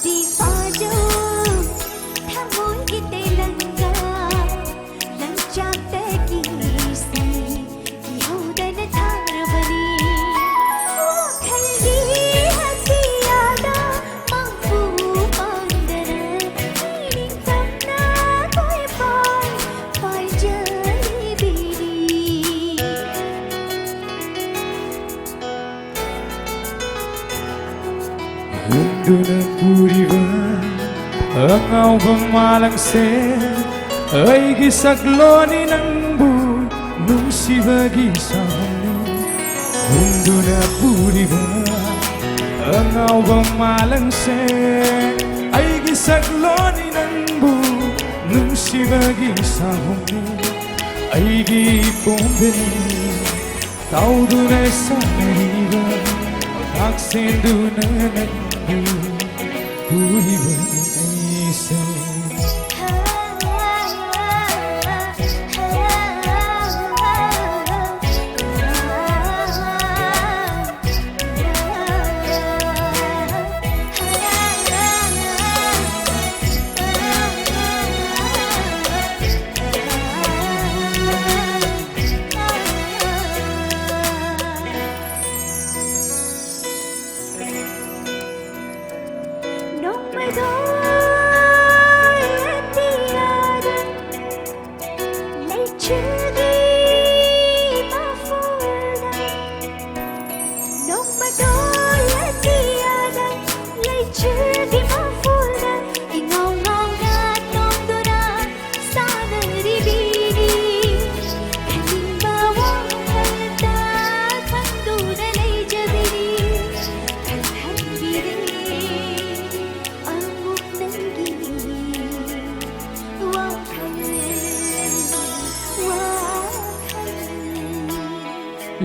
Di fajo thamon kite langa lanchate ki si ihodan tharvani khalli hasiyada mangfu pandara ni tamna koi pai jali biri Unduna puriba ang pamalang ay gisagloni ng buhay nung sibagi sa hangin. Unduna puriba ang pamalang ay gisagloni ng buhay nung sibagi sa hangin. Ay gipombeni tao dunay sa nariba aksenduna ng puriba ay isa.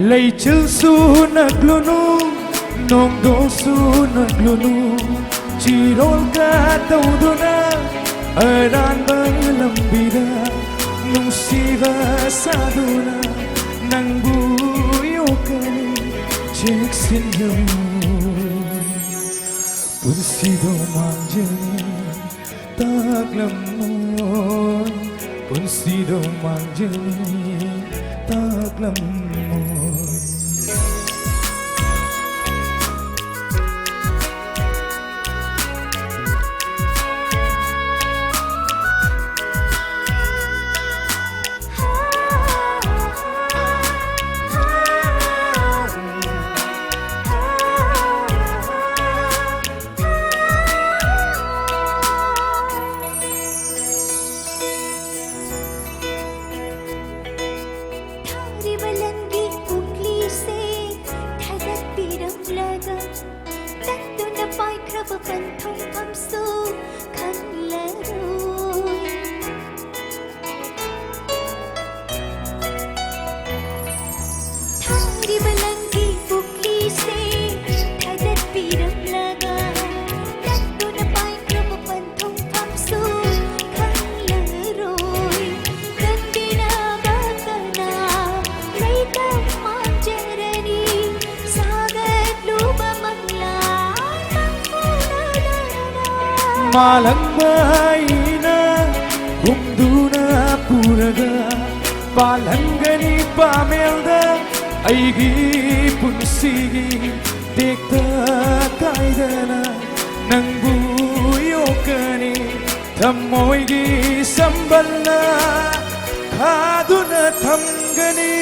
Lay chil su naglunu nong do su naglunu chirol ka tauduna aran balambira nung siva saduna nang buyo kani chek sinjamu punsido manjani taglamoy punsido manjani taglamoy. Panthong kamsu khăn lẽ rồi thari balangi bukli se thadat piram laga tatto na pai krap panthong kamsu khăn lẽ rồi dandina bakana laita manjarani sagat luba mangla Malang maina humduna puraga palangani pamelda aigi punsigi dekta kaidana nanguyokani thammoigi sambalna khaduna thamgani.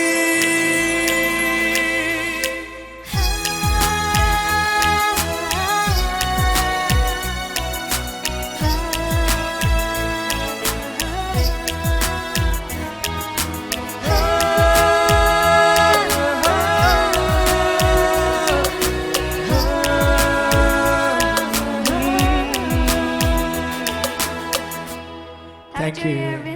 Thank you.